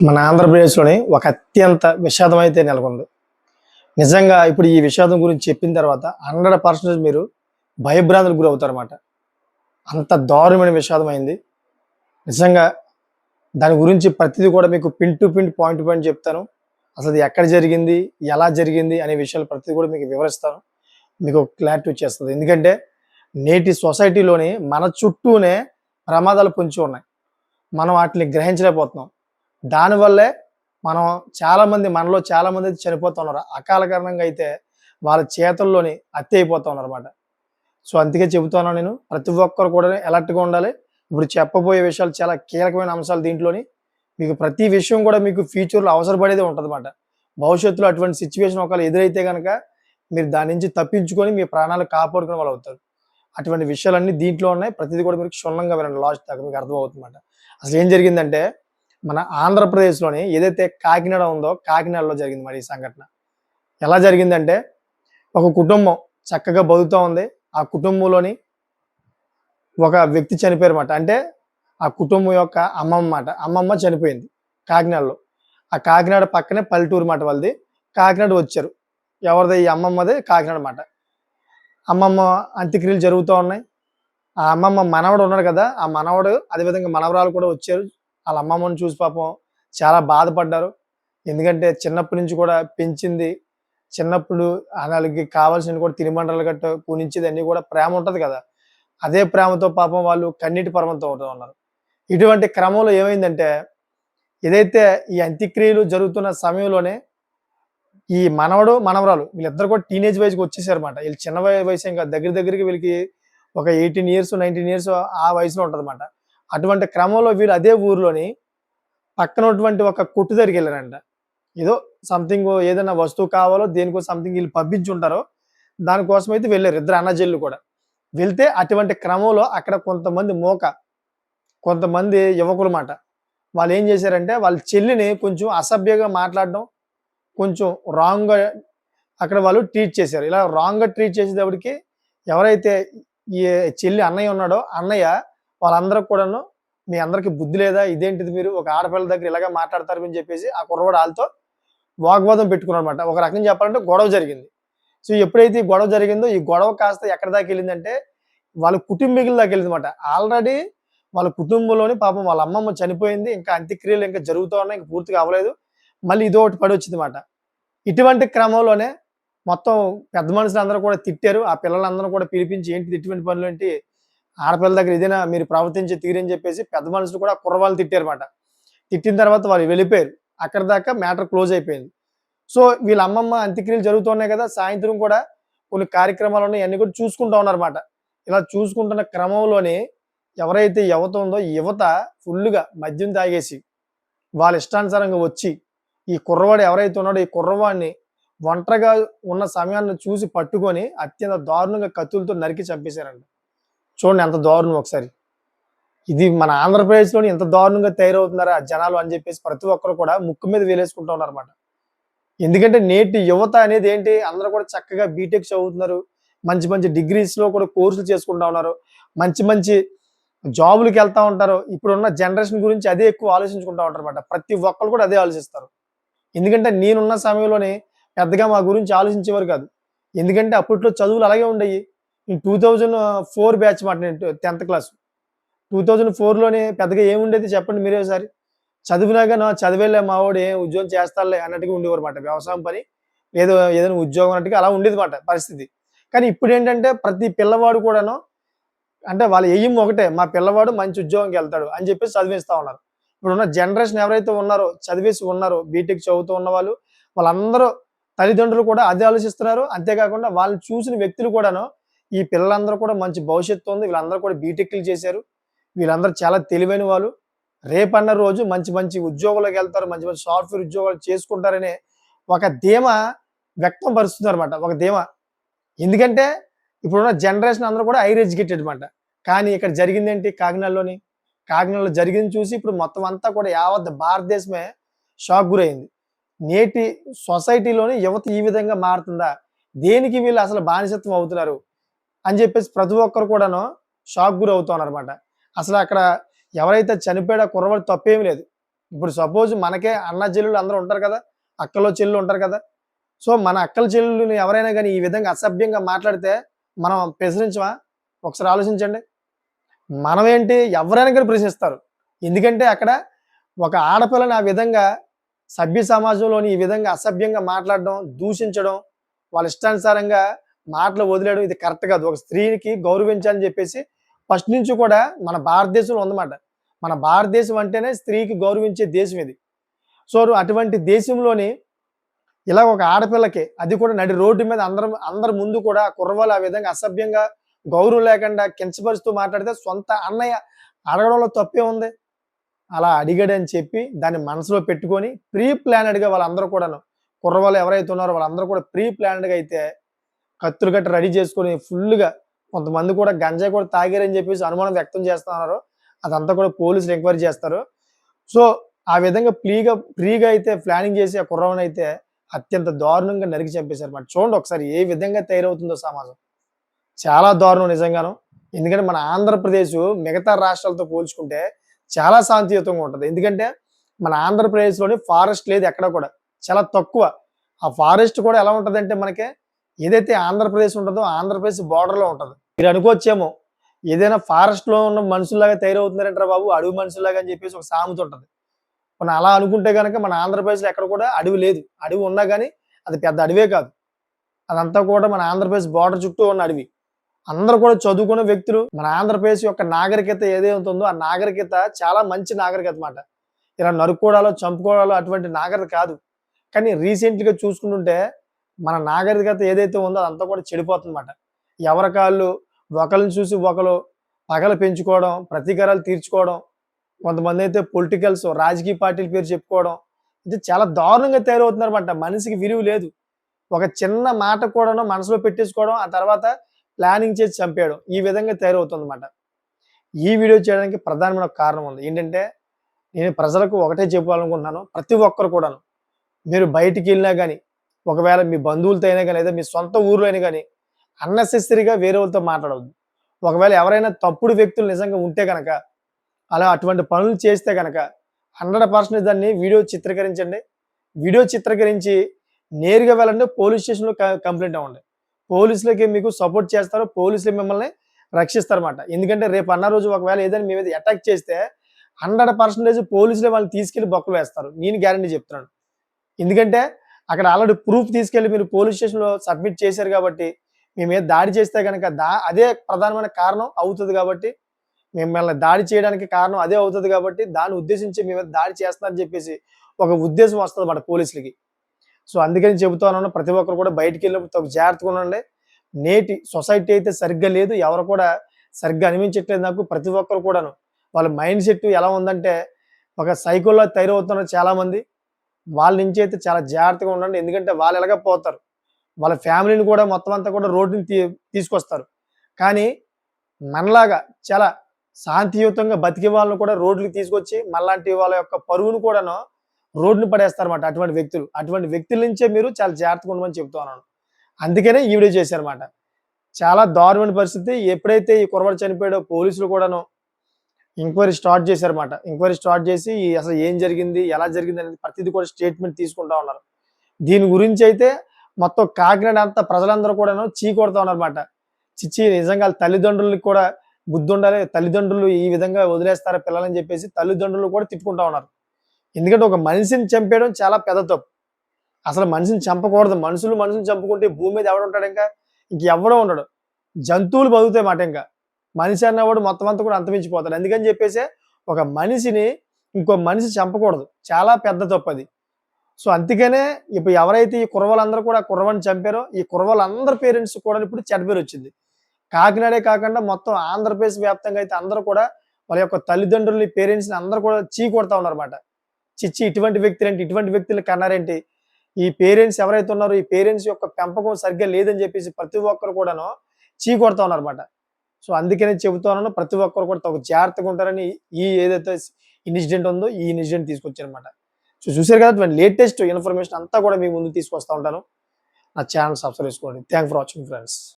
మన ఆంధ్రప్రదేశ్‌లోని ఒక అత్యంత విషాదం అయితే నెలకొంది. నిజంగా ఇప్పుడు ఈ విషాదం గురించి చెప్పిన తర్వాత 100% మీరు భయభ్రాంతులకు గురవుతారన్నమాట. అంత దారుణమైన విషాదం అయింది. నిజంగా దాని గురించి ప్రతిదీ కూడా మీకు pin to pin, point to point చెప్తాను. అసలు అది ఎక్కడ జరిగింది? ఎలా జరిగింది? అనే విషయాలు ప్రతిదీ కూడా మీకు వివరిస్తాను. మీకు ఒక క్లారిటీ వచ్చేస్తది. ఎందుకంటే నేటి సొసైటీలోని మన చుట్టూనే ప్రమాదాలు పొంచి ఉన్నాయి. మనం వాటిని గ్రహించలేకపోతున్నాం. దానివల్లే మనం మనలో చాలామంది అయితే చనిపోతున్నారు. అకాల కారణంగా అయితే వాళ్ళ చేతుల్లోని హత్య అయిపోతా ఉన్నారన్నమాట. సో, అందుకే చెబుతున్నాను నేను. ప్రతి ఒక్కరు కూడా అలర్ట్‌గా ఉండాలి. ఇప్పుడు చెప్పబోయే విషయాలు చాలా కీలకమైన అంశాలు దీంట్లోని. మీకు ప్రతి విషయం కూడా మీకు ఫ్యూచర్‌లో అవసరపడేదే ఉంటదన్నమాట. భవిష్యత్తులో అటువంటి సిట్యుయేషన్ ఒకవేళ ఎదురైతే గనక మీరు దాని నుంచి తప్పించుకొని మీ ప్రాణాలు కాపాడుకునే వాళ్ళవుతారు. అటువంటి విషయాలన్నీ దీంట్లో ఉన్నాయి. ప్రతిది కూడా మీరు క్షుణ్ణంగా వినండి లాస్ట్ దాకా మీకు అర్థమవుతుందన్నమాట. అసలేం జరిగిందంటే మన ఆంధ్రప్రదేశ్‌లోని ఏదైతే కాకినాడ ఉందో, కాకినాడలో జరిగింది మరి ఈ సంఘటన. ఎలా జరిగిందంటే, ఒక కుటుంబం చక్కగా బతుకుతా ఉంది. ఆ కుటుంబంలోని ఒక వ్యక్తి చనిపోయారన్నమాట. అంటే ఆ కుటుంబం యొక్క అమ్మమ్మ మాట. అమ్మమ్మ చనిపోయింది కాకినాడలో. ఆ కాకినాడ పక్కనే పల్లెటూరు మాట వాళ్ళది. కాకినాడ వచ్చారు. ఎవరిది? ఈ అమ్మమ్మది కాకినాడ మాట. అమ్మమ్మ అంత్యక్రియలు జరుగుతా ఉన్నాయి. ఆ అమ్మమ్మ మనవడు ఉన్నాడు కదా! ఆ మనవడు అదేవిధంగా మనవరాలు కూడా వచ్చారు. ఆళ్ళ అమ్మమ్మని చూసి పాపం చాలా బాధపడ్డారు. ఎందుకంటే చిన్నప్పటి నుంచి కూడా పెంచింది. చిన్నప్పుడు ఆళ్ళకి కావాల్సినవి కూడా తినుబండారాలు గట్టా కొనిచ్చేది అన్నీ కూడా ప్రేమ ఉంటది కదా! అదే ప్రేమతో పాపం వాళ్ళు కన్నీటి పరమంతో అవుతా ఉన్నారు. ఇటువంటి క్రమంలో ఏమైందంటే, ఏదైతే ఈ అంత్యక్రియలు జరుగుతున్న సమయంలోనే ఈ మనవడు, మనవరాలు వీళ్ళిద్దరు కూడా టీనేజ్ వయస్‌కి వచ్చేసారన్నమాట. ఈళ్ళు చిన్న వయసేం కాదు. దగ్గరకి వీళ్ళకి ఒక 18 ఇయర్స్, 19 ఇయర్స్ ఆ వయసులో ఉంటదన్నమాట. అటువంటి క్రమంలో వీళ్ళు అదే ఊర్లోని పక్కనున్నటువంటి ఒక కొట్టు దగ్గరికెళ్లారంట. ఏదో సంథింగ్ ఏదైనా వస్తువు కావాలో దేనికో సంథింగ్ ఈళ్ళు పంపించుంటారు. దానికోసమైతే వెళ్లారు. ఇద్దరు అన్నజెల్లు కూడా. వెళ్తే అటువంటి క్రమంలో అక్కడ కొంతమంది యువకులు మాట. వాళ్ళేం చేశారంటే వాళ్ళ చెల్లిని కొంచెం అసభ్యంగా మాట్లాడడం, కొంచెం రాంగ్‌గా అక్కడ వాళ్ళు ట్రీట్ చేశారు. ఇలా రాంగ్‌గా ట్రీట్ చేసేటప్పటికి ఎవరైతే ఈ చెల్లి అన్నయ్య ఉన్నాడో, అన్నయ్య వాళ్ళందరికి కూడాను "మీ అందరికి బుద్ధి లేదా? ఇదేంటిది మీరు ఒక ఆడపిల్ల దగ్గర ఇలాగే మాట్లాడతారు" అని చెప్పేసి ఆ కుర్రవాడు ఆళ్ళతో వాగ్వాదం పెట్టుకున్నాడన్నమాట. ఒక రకంగా చెప్పాలంటే గొడవ జరిగింది. సో, ఎప్పుడైతే ఈ గొడవ జరిగిందో, ఈ గొడవ కాస్త ఎక్కడి దాకెళ్ళిందంటే, వాళ్ళ కుటుంబీకుల దాకెళ్ళిందన్నమాట. ఆల్రెడీ వాళ్ళ కుటుంబంలోని పాపం వాళ్ళ అమ్మమ్మ చనిపోయింది. ఇంకా అంత్యక్రియలు ఇంకా జరుగుతా ఉన్నాయి. ఇంక పూర్తిగా అవ్వలేదు. మళ్ళీ ఇదోకటి పడొచ్చిందన్నమాట. ఇటువంటి క్రమంలోనే మొత్తం పెద్ద మనుషులందరూ కూడా తిట్టారు. ఆ పిల్లలందరూ కూడా పిలిపించి, "ఏంటిది ఇటువంటి పనులేంటి? ఆడపిల్ల దగ్గర ఇదేనా మీరు ప్రవర్తించే తీరని" చెప్పేసి పెద్ద మనుషులు కూడా కుర్రవాళ్ళని తిట్టారుమాట. తిట్టిన తర్వాత వాళ్ళు వెళ్ళిపోయారు. అక్కడి దాకా మ్యాటర్ క్లోజ్ అయిపోయింది. సో, వీళ్ళ అమ్మమ్మ అంత్యక్రియలు జరుగుతున్నాయి కదా! సాయంత్రం కూడా కొన్ని కార్యక్రమాలున్నాయి. ఇయన్నీ కూడా చూసుకుంటా ఉన్నారన్నమాట. ఇలా చూసుకుంటున్న క్రమంలోనే ఎవరైతే యువత ఉందో, ఈ యువత ఫుల్లుగా మద్యం తాగేసి, వాళ్ళ ఇష్టానుసారంగా వచ్చి, ఈ కుర్రవాడు ఎవరైతే ఉన్నాడో, ఈ కుర్రవాడిని ఒంటరిగా ఉన్న సమయాన్ని చూసి పట్టుకొని అత్యంత దారుణంగా కత్తులతో నరికి చంపేశారండి. చూడండి ఎంత దారుణం ఒకసారి. ఇది మన ఆంధ్రప్రదేశ్‌లోని ఇంత దారుణంగా తయారవుతున్నారా జనాలు అని చెప్పేసి ప్రతి ఒక్కరు కూడా ముక్కు మీద వేలేసుకుంటా ఉన్నారన్నమాట. ఎందుకంటే నేటి యువత అనేది ఏంటి అందరూ కూడా చక్కగా బీటెక్ చదువుతున్నారు. మంచి మంచి డిగ్రీస్‌లో కూడా కోర్సులు చేసుకుంటా ఉన్నారు. మంచి జాబులకెళ్తా ఉంటారు. ఇప్పుడున్న జనరేషన్ గురించి అదే ఎక్కువ ఆలోచించుకుంటా ఉంటారన్నమాట. ప్రతి ఒక్కళ్ళు కూడా అదే ఆలోచిస్తారు. ఎందుకంటే నేనున్న సమయంలోనే పెద్దగా మా గురించి ఆలోచించేవారు కాదు. ఎందుకంటే అప్పట్లో చదువులు అలాగే ఉండేయి. నేను 2004 బ్యాచ్ మాట నేను 10థ్ క్లాస్. 2004లోనే పెద్దగా ఏముండేది చెప్పండి మీరే ఒకసారి? చదివినా గాని చదివేలే మావోడు ఏం ఉద్యోగం చేస్తాడులే అన్నట్టుగా ఉండేవారుమాట. వ్యవసాయం పని ఏదో ఏదైనా ఉద్యోగం అన్నట్టుగా అలా ఉండేదిమాట పరిస్థితి. కానీ ఇప్పుడేంటంటే ప్రతి పిల్లవాడు కూడాను అంటే వాళ్ళ ఎయిమ్ ఒకటే. మా పిల్లవాడు మంచి ఉద్యోగంకెళ్తాడు అని చెప్పేసి చదివిస్తా ఉన్నారు. ఇప్పుడున్న జనరేషన్ ఎవరైతే ఉన్నారో, చదివేసి ఉన్నారో, బీటెక్ చదువుతూ ఉన్నవాళ్ళు, వాళ్ళందరూ తల్లిదండ్రులు కూడా అదే ఆలోచిస్తున్నారు. అంతేకాకుండా వాళ్ళని చూసిన వ్యక్తులు కూడాను, ఈ పిల్లలందరూ కూడా మంచి భవిష్యత్తు ఉంది. వీళ్ళందరూ కూడా బీటెక్‌లు చేశారు. వీళ్ళందరూ చాలా తెలివైన వాళ్ళు. రేపన్న రోజు మంచి మంచి ఉద్యోగంలోకెళ్తారు. మంచి మంచి సాఫ్ట్‌వేర్ ఉద్యోగాలు చేసుకుంటారనే ఒక ధీమా వ్యక్తం పరుస్తున్నారన్నమాట. ఒక ధీమా. ఎందుకంటే ఇప్పుడున్న జనరేషన్ అందరూ కూడా హైర్ ఎడ్యుకేటెడ్ మాట. కానీ ఇక్కడ జరిగిందేంటి కాకినాడలోని? కాకినాడలో జరిగింది చూసి ఇప్పుడు మొత్తం అంతా కూడా యావత్ భారతదేశమే షాక్ గురైంది. నేటి సొసైటీలోని యువత ఈ విధంగా మారుతుందా? దేనికి వీళ్ళు అసలు బానిసత్వం అవుతున్నారు? అని చెప్పేసి ప్రతి ఒక్కరు కూడాను షాక్ గురవుతున్నారన్నమాట. అసలు అక్కడ ఎవరైతే చనిపోయాడో ఆ కుర్రవాడు తప్పేమి లేదు. ఇప్పుడు సపోజ్ మనకే అన్న చెల్లెలు అందరూ ఉంటారు కదా! అక్కలు, చెల్లెలు ఉంటారు కదా! సో, మన అక్కల చెల్లెల్ని ఎవరైనా గాని ఈ విధంగా అసభ్యంగా మాట్లాడితే మనం ప్రశ్నించమా? ఒకసారి ఆలోచించండి. మనమేంటి ఎవరైనా గాని ప్రశ్నిస్తారు. ఎందుకంటే అక్కడ ఒక ఆడపిల్లని ఆ విధంగా సభ్య సమాజంలోని ఈ విధంగా అసభ్యంగా మాట్లాడడం, దూషించడం, వాళ్ళ ఇష్టానుసారంగా మాటలు వదిలేయడం ఇది కరెక్ట్ కాదు. ఒక స్త్రీకి గౌరవించాలని చెప్పేసి ఫస్ట్ నుంచి కూడా మన భారతదేశంలో ఉందన్నమాట. మన భారతదేశం అంటేనే స్త్రీకి గౌరవించే దేశం ఇది. సో, అటువంటి దేశంలోని ఇలా ఒక ఆడపిల్లకి అది కూడా నడి రోడ్డు మీద అందరి ముందు కూడా కుర్రవాళ్ళు ఆ విధంగా అసభ్యంగా గౌరవం లేకుండా కించపరుస్తూ మాట్లాడితే సొంత అన్నయ్య అడగడంలో తప్పే ఉంది. అలా అడిగాడని చెప్పి దాన్ని మనసులో పెట్టుకొని ప్రీ ప్లానెడ్‌గా వాళ్ళందరూ కూడాను కుర్రవాళ్ళు ఎవరైతే ఉన్నారో వాళ్ళందరూ కూడా ప్రీ ప్లానెడ్‌గా అయితే కత్తులు గట్రా రెడీ చేసుకొని ఫుల్‌గా కొంతమంది కూడా గంజాయి కూడా తాగారని చెప్పేసి అనుమానం వ్యక్తం చేస్తా ఉన్నారు. అదంతా కూడా పోలీసులు ఎంక్వైరీ చేస్తారు. సో, ఆ విధంగా ఫ్రీగా అయితే ప్లానింగ్ చేసి ఆ కుర్రవాడినైతే అత్యంత దారుణంగా నరికి చంపేశారన్నమాట. చూడండి ఒకసారి ఏ విధంగా తయారవుతుందో సమాజం. చాలా దారుణం నిజంగాను. ఎందుకంటే మన ఆంధ్రప్రదేశ్ మిగతా రాష్ట్రాలతో పోల్చుకుంటే చాలా శాంతియుతంగా ఉంటది. ఎందుకంటే మన ఆంధ్రప్రదేశ్‌లోని ఫారెస్ట్ లేదు ఎక్కడ కూడా. చాలా తక్కువ. ఆ ఫారెస్ట్ కూడా ఎలా ఉంటదంటే మనకి ఏదైతే ఆంధ్రప్రదేశ్ ఉంటదో ఆంధ్రప్రదేశ్ బోర్డర్‌లో ఉంటది. మీరు అనుకోవచ్చేమో ఏదైనా ఫారెస్ట్‌లో ఉన్న మనుషుల్లాగా తయారవుతున్నారేంట్రా బాబు అడవి మనుషుల్లాగా అని చెప్పేసి ఒక సామెత ఉంటది. మనం అలా అనుకుంటే గనక మన ఆంధ్రప్రదేశ్‌లో ఎక్కడ కూడా అడవి లేదు. అడవి ఉన్నా గాని అది పెద్ద అడవే కాదు. అదంతా కూడా మన ఆంధ్రప్రదేశ్ బోర్డర్ చుట్టూ ఉన్న అడవి. అందరూ కూడా చదువుకున్న వ్యక్తులు. మన ఆంధ్రప్రదేశ్ యొక్క నాగరికత ఏదైతే ఉందో ఆ నాగరికత చాలా మంచి నాగరికత మాట. ఇలా నరుక్కోవడాలు, చంపుకోవడాలు అటువంటి నాగరికత కాదు. కానీ రీసెంట్‌గా చూసుకుంటుంటే మన నాగరికత ఏదైతే ఉందో అదంతా కూడా చెడిపోతుందన్నమాట. ఎవరికాళ్ళు ఒకళ్ళని చూసి ఒకళ్ళు పగలు పెంచుకోవడం, ప్రతీకారాలు తీర్చుకోవడం, కొంతమందైతే పొలిటికల్స్ రాజకీయ పార్టీల పేరు చెప్పుకోవడం. ఇది చాలా దారుణంగా తయారవుతున్నారన్నమాట. మనిషికి విలువ లేదు. ఒక చిన్న మాట కూడాను మనసులో పెట్టేసుకోవడం, ఆ తర్వాత ప్లానింగ్ చేసి చంపేయడం. ఈ విధంగా తయారవుతుందన్నమాట. ఈ వీడియో చేయడానికి ప్రధానమైన ఒక కారణం ఉంది. ఏంటంటే, నేను ప్రజలకు ఒకటే చెప్పాలనుకుంటున్నాను. ప్రతి ఒక్కరు కూడాను మీరు బయటికెళ్ళినా గాని, ఒకవేళ మీ బంధువులతో అయినా గాని, లేదా మీ సొంత ఊర్లో అయినా గాని, అన్నెసెసరీగా వేరే వాళ్ళతో మాట్లాడొద్దు. ఒకవేళ ఎవరైనా తప్పుడు వ్యక్తులు నిజంగా ఉంటే గనక, అలా అటువంటి పనులు చేస్తే గనక 100% దాన్ని వీడియో చిత్రీకరించండి. వీడియో చిత్రీకరించి నేరుగా వెళ్ళండి పోలీస్ స్టేషన్‌లో కంప్లెయింట్ అవ్వండి. పోలీసులకి మీకు సపోర్ట్ చేస్తారు. పోలీసులు మిమ్మల్ని రక్షిస్తారన్నమాట. ఎందుకంటే రేపు అన్న రోజు ఒకవేళ ఏదైనా మీ మీద అటాక్ చేస్తే 100% పోలీసులే వాళ్ళని తీసుకెళ్ళి బొక్కలో వేస్తారు. నేను గ్యారంటీ చెప్తున్నాను. ఎందుకంటే అక్కడ ఆల్రెడీ ప్రూఫ్ తీసుకెళ్ళి మీరు పోలీస్ స్టేషన్‌లో సబ్మిట్ చేశారు కాబట్టి, మీ మీద దాడి చేస్తే గనక అదే ప్రధానమైన కారణం అవుతది కాబట్టి, మిమ్మల్ని దాడి చేయడానికి కారణం అదే అవుతది కాబట్టి, దాన్ని ఉద్దేశించి మీ మీద దాడి చేస్తున్నారని చెప్పేసి ఒక ఉద్దేశం వస్తదన్నమాట పోలీసులకి. సో, అందుకని చెబుతున్నాను ప్రతి ఒక్కరు కూడా బయటికెళ్ళినప్పుడు జాగ్రత్తగా ఉండండి. నేటి సొసైటీ అయితే సరిగ్గా లేదు. ఎవరు కూడా సరిగ్గా అనిపించట్లేదు నాకు. ప్రతి ఒక్కరు కూడాను వాళ్ళ మైండ్ సెట్ ఎలా ఉందంటే, ఒక సైకోలా తయారవుతున్నారు చాలామంది. వాళ్ళ నుంచి అయితే చాలా జాగ్రత్తగా ఉండండి. ఎందుకంటే వాళ్ళు ఎలాగో పోతారు. వాళ్ళ ఫ్యామిలీని కూడా మొత్తం అంతా కూడా రోడ్డుని తీసుకొస్తారు. కానీ మనలాగా చాలా శాంతియుతంగా బతికే వాళ్ళని కూడా రోడ్లుకి తీసుకొచ్చి మనలాంటి వాళ్ళ యొక్క పరువును కూడాను రోడ్డున పడేస్తారన్నమాట అటువంటి వ్యక్తులు. అటువంటి వ్యక్తుల నుంచే మీరు చాలా జాగ్రత్తగా ఉండమని చెప్తా ఉన్నాను. అందుకనే ఈ వీడియో చేశానన్నమాట. చాలా దారుణమైన పరిస్థితి. ఎప్పుడైతే ఈ కుర్రవాడు చనిపోయాడో పోలీసులు కూడాను ఎంక్వైరీ స్టార్ట్ చేశారన్నమాట. ఎంక్వైరీ స్టార్ట్ చేసి అసలు ఏం జరిగింది? ఎలా జరిగింది? అనేది ప్రతిది కూడా స్టేట్‌మెంట్ తీసుకుంటా ఉన్నారు. దీని గురించైతే మొత్తం కాకినాడ అంతా ప్రజలందరూ కూడాను కొడతా ఉన్నారన్నమాట. ఛీ! నిజంగా ఆళ్ళ తల్లిదండ్రులకి కూడా బుద్ధుండాలి. తల్లిదండ్రులు ఈ విధంగా వదిలేస్తారా పిల్లలని చెప్పేసి తల్లిదండ్రులు కూడా తిట్టుకుంటా ఉన్నారు. ఎందుకంటే ఒక మనిషిని చంపేయడం చాలా పెద్ద తప్పు. అసలు మనిషిని చంపకూడదు. మనుషుల్ని చంపుకుంటే ఈ భూమి మీద ఎవడుంటాడు ఇంకా? ఇంకెవ్వడు ఉండడు. జంతువులు బతుకుతాయి మాట ఇంకా. మనిషి అన్నవాడు మొత్తం అంతా కూడా అంతమించిపోతాడు. అందుకని చెప్పేసే ఒక మనిషిని ఇంకో మనిషి చంపకూడదు. చాలా పెద్ద తప్పది. సో, అందుకనే ఇప్పుడు ఎవరైతే ఈ కుర్రవాళ్ళందరూ కూడా కుర్రవాడిని చంపారో, ఈ కుర్రవాళ్ళందరి పేరెంట్స్ కూడా ఇప్పుడు చెడ్డ పేరొచ్చింది. కాకినాడే కాకుండా మొత్తం ఆంధ్రప్రదేశ్ వ్యాప్తంగా అయితే అందరూ కూడా వాళ్ళ యొక్క తల్లిదండ్రులని, పేరెంట్స్‌ని అందరూ కూడా కొడతా ఉన్నారన్నమాట. ఛీ! ఇటువంటి వ్యక్తులేంటి? ఇటువంటి వ్యక్తులు కన్నారేంటి? ఈ పేరెంట్స్ ఎవరైతే ఉన్నారో ఈ పేరెంట్స్ యొక్క పెంపకం సరిగ్గా లేదని చెప్పేసి ప్రతి ఒక్కరు కూడాను కొడతా ఉన్నారన్నమాట. సో, అందుకనే చెబుతున్నాను ప్రతి ఒక్కరు కూడా జాగ్రత్తగా ఉంటారని ఈ ఏదైతే ఇన్సిడెంట్ ఉందో ఈ ఇన్సిడెంట్ తీసుకొచ్చానన్నమాట. సో, చూసారు కదా లేటెస్ట్ ఇన్ఫర్మేషన్ అంతా కూడా మీ ముందుకు తీసుకొస్తా ఉంటాను. నా ఛానెల్ సబ్స్క్రైబ్ చేసుకోండి. Thanks for watching friends.